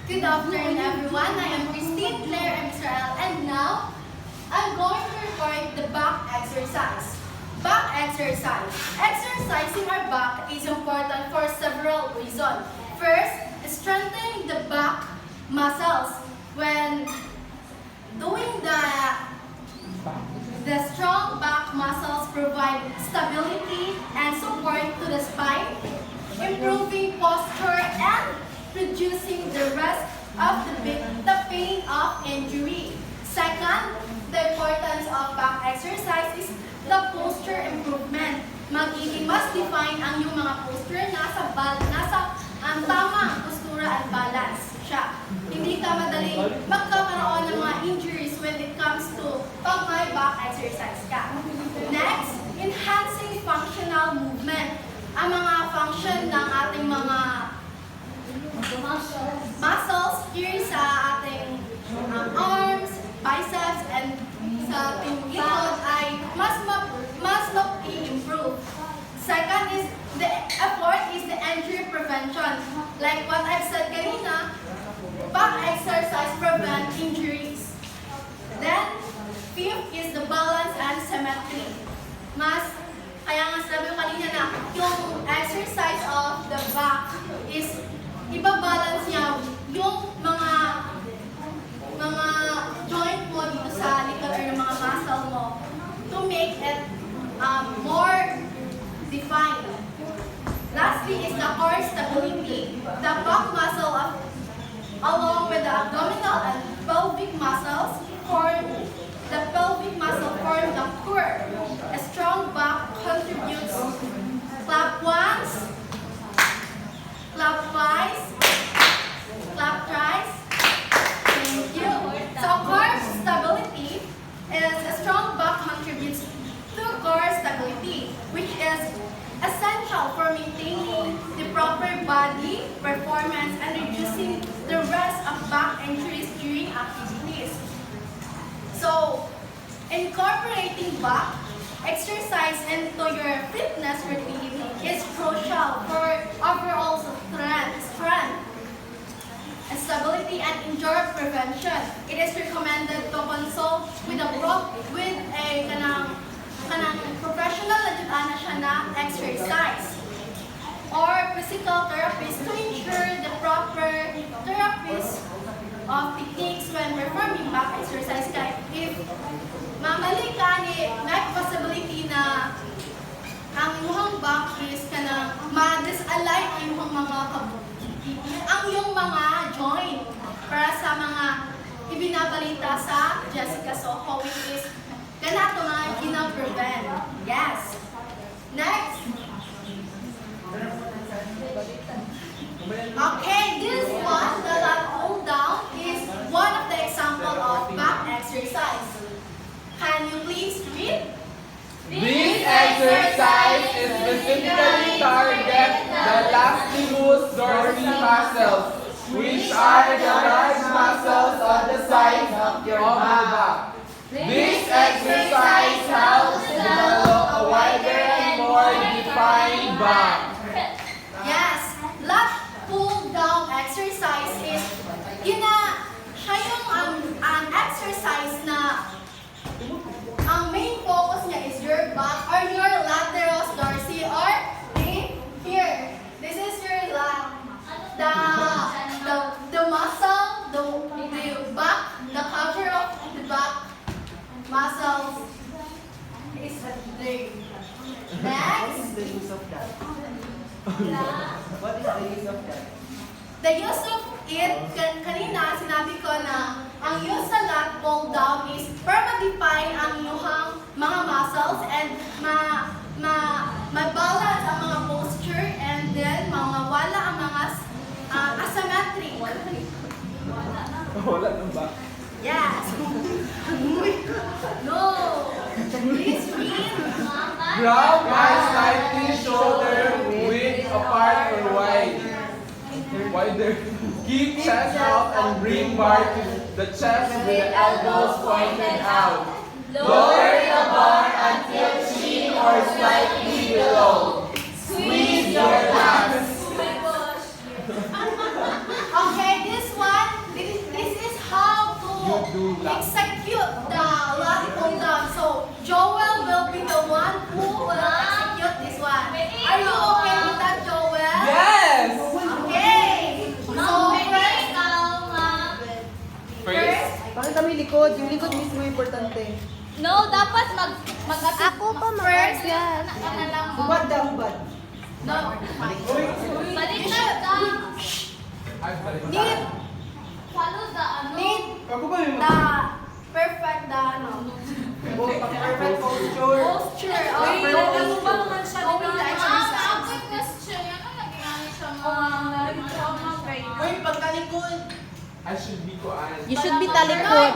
Good afternoon, everyone. I am Christine, Claire, and Israel, and now I'm going to report the back exercise. Back exercise. Exercising our back is important for several reasons. First, strengthening the back muscles. When doing the strong back muscles provide stability and support to the spine, improving posture and reducing the risk of the pain of injury. Second, the importance of back exercise is the posture improvement. Magiging mas define ang iyong mga posture nasa ang tamang postura at balance siya. Hindi ka madaling magkakaroon ng mga injuries when it comes to pag may back exercise ka. Next, enhancing functional movement. Ang mga function ng ating mga muscles here sa ating arms, biceps, and sa ating likod ay mas i-improve. Second is the effort is the injury prevention. Like what I've said kanina, back exercise prevent injuries. Then, fifth is the balance and symmetry. Kaya nga sabi ko kanina na yung exercise of the back is ibabalance niya yung mga joint mo dito sa likod or yung mga muscle mo to make it more defined. Lastly is the core stability. The back muscle along with the abdominal and pelvic muscles form the core. A strong back contributes clap once, clap twice, clap thrice. Thank you. So core stability is a strong back contributes to core stability, which is essential for maintaining the proper body performance and reducing the risk of back injuries during activities. So, incorporating back exercise into your fitness routine is crucial for overall strength, stability, and injury prevention. It is recommended to consult with a professional na siya na exercise or physical therapist to ensure the proper therapist of techniques when performing back exercise. Kaya if mamali ka may possibility na ang iyong back is ma-disalign ang iyong mga joint para sa mga ibinabalita sa Jessica Soho, which is kanato nga kina-prevent. Yes. Next. Okay, this one that I pulled down is one of the example of back exercise. Can you please read? This exercise is specifically target the latissimus dorsi muscles, which are the large muscles on the sides of your back. This exercise helps develop a wider and more defined back. Yes, lat pull down exercise is siya yung an exercise na ang main focus niya is your back or your lateral dorsi or here. This is your the muscle, the back, the cover of the back muscles is there. Next. What is the use of that? What is the use of that? The use of it, kanina sinabi ko na ang use sa lat pull down is para ma-define ang iyong mga muscles and ma-balance ang mga posture and then mawala ang mga asymmetric. Wala nang back. Yes. No. Please read. Grab my slightly shoulder width apart or wide. Wider. Keep chest out and bring bar to the chest with the elbows pointed out. Lower the bar until chin or slightly below. Squeeze your lats. Okay, this one execute the lat pull down. So Joel will be the one who will execute this one. Are you okay with that, Joel? Yes! Okay. So first, Bakit kami likod? Yung likod mismo importante. No, dapat Ako pa first, mag-yes. Hubad daw, hubad. no, baliktad ka. Ay, balik. need Follow the ano. need Ako ba yung the perfect the ano perfect posture? posture of going the exercise. Ako'y question. Ano naging ano siya mga Uy, pagkalikod. I should be kuan. You should be talikod.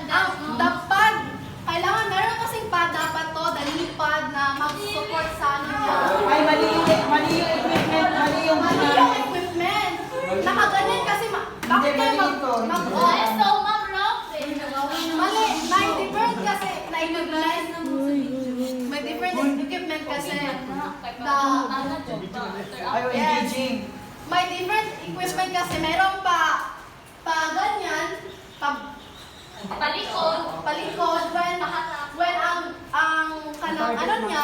Ang dapat, kailangan meron kasing pad dapat to, dalili pad na mag-support sa ano niya. Ay, mali yung equipment, mali yung Mali yung equipment. Nakaganyan kasi bakit kayo Ay, so ma'am, wrong. Mali, may different kasi na equipment. May different equipment kasi. Ayaw, engaging. May different equipment kasi meron pa ganyan, Palikod. palikod when ang kanang ano niya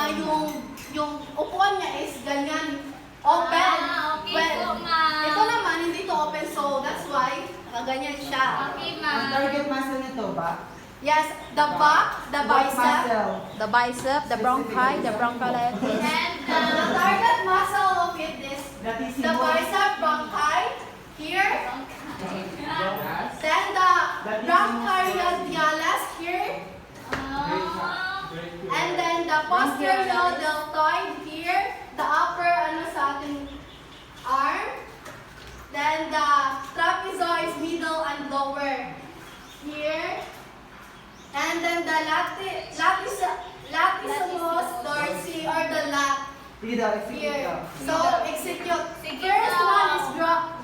yung upuan niya is ganyan open. Okay When po, ma'am. ito naman hindi to open, so that's why ganyan siya. Okay, Ang ma'am. target muscle nito ba? Yes, the back, the bicep, Muscle. The bicep, the bronchi, the bronchiolitis. And the target muscle of it is That is the bicep, bronchi here, Yes. then the bronchiolus here, and then the posterior deltoid here, the upper ano sa ating arm, then the trapezoid middle and lower here, and then the latissimus dorsi or the lat Sige daw, execute here. daw. So execute. Sige First daw. one is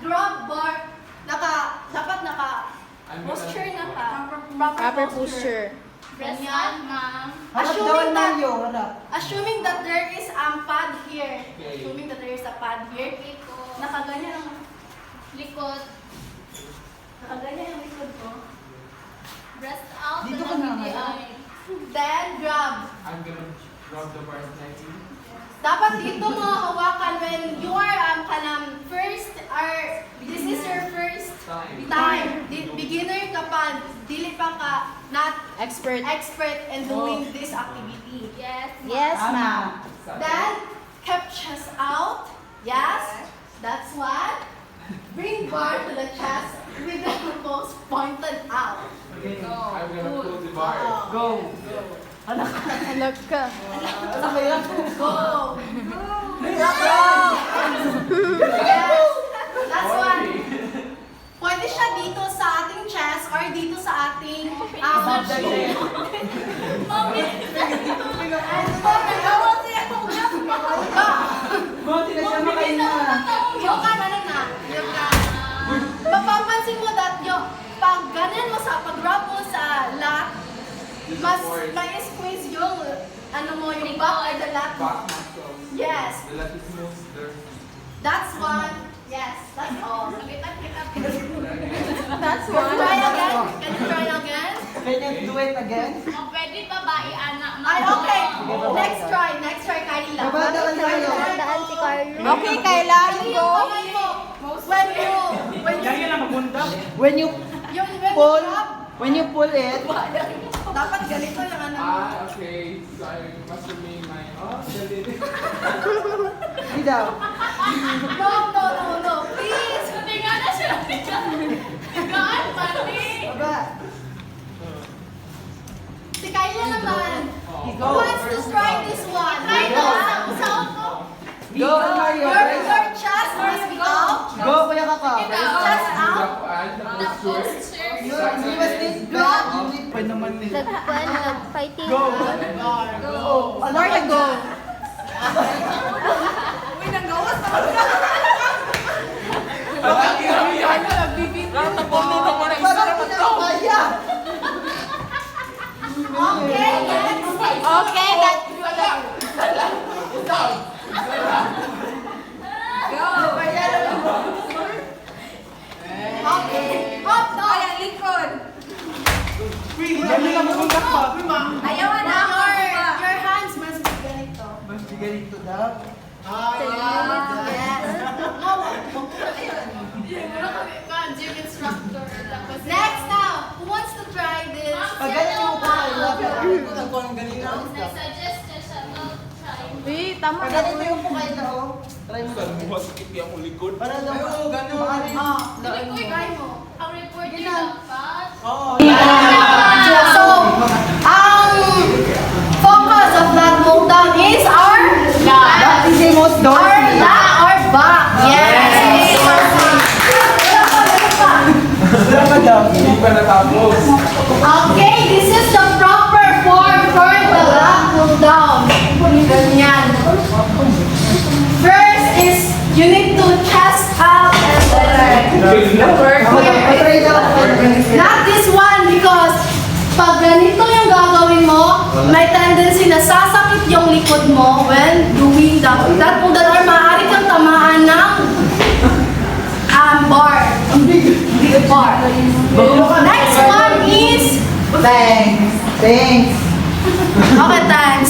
grab bar. Dapat posture Proper posture. press Ganyan. up, ma'am. Harap daw Assuming ang that Mario, harap. assuming that there is a pad here. Okay. Assuming that there is a pad here. Okay po. Nakaganyan ang Likod. likod ko. Breast out. Dito ka na, Hindi madam. ay. Then grab. I'm gonna rub the bars nicely. Dapat dito mo hawakan when you are first or this is your first time. Beginner ka pa, dili pa ka not Expert. expert in doing this activity. Yes. Yes, Tama. ma'am. Then, keep chest out. Yes, that's what. Bring bar to the chest with the elbows pointed out. Okay. I'm gonna pull the bar. Go. Alag ka. Ano ba yan? Go. Yes, that's one. Pwede siya dito sa ating chest or dito sa ating Above the head. Buti na siya makahinga. Yung ka na. Mapapansin mo that yung pag ganyan mo sa pag-rub mo sa lat, mas may squeeze yung ano mo yung back or the lat. Back muscle. Yes, The latissimus dorsi. that's one. Yes, that's all. That's Can you try again? Can you try again? Can you do it again? O, pwede ba ba i-anak mo? Ay, okay. Next try, Kyla. Babadaan tayo. Daan si Carlo. Okay, Kyla, you go. When you When you yung pull, grab, when you pull it, dapat ganito yung ano. Okay. So I must remain my dali. hindi daw. No, please. Tingnan na siya. Tingnan, mali. Baba. Si Kyla naman. Go. Who wants to try this one? Kyla, sa uso. Go, Mario. Your chest must be out. Go, kuya Kaka. Chest out. The posture. You must need back. You need pa naman eh. Nag-fighting. Go. Go. Ano More to go. Parang hindi na kaya. Okay, next. Okay, that. Okay. Up, no. Dali lang pumunta pa. Ayaw na. Your hands must be ganito. Mas ganito daw. Yes. Gym instructor. Tapos Next now, who wants to try this? Pag ganito mo pa, nagkuhan ko ng ganito. I suggest niya siya mag-try. Tama Pag ganito yung po kayo na, oh. Try mo. Bukas kiti ang likod. Para lang. Oo, ganun. Try mo. Ang report niya dapat. Oo. So, ang focus of that move down is our That is the most our back. Yes. Hindi pa natapos. Okay, this is the proper form for the lat pull down. Ganyan. First is you need to chest up and Try daw. not this one because pag ganito yung gagawin mo, may tendency na sasakit yung likod mo when doing that pull down or maaari kang tamaan ng bar. Big bar. Next one is Thanks. okay, thanks.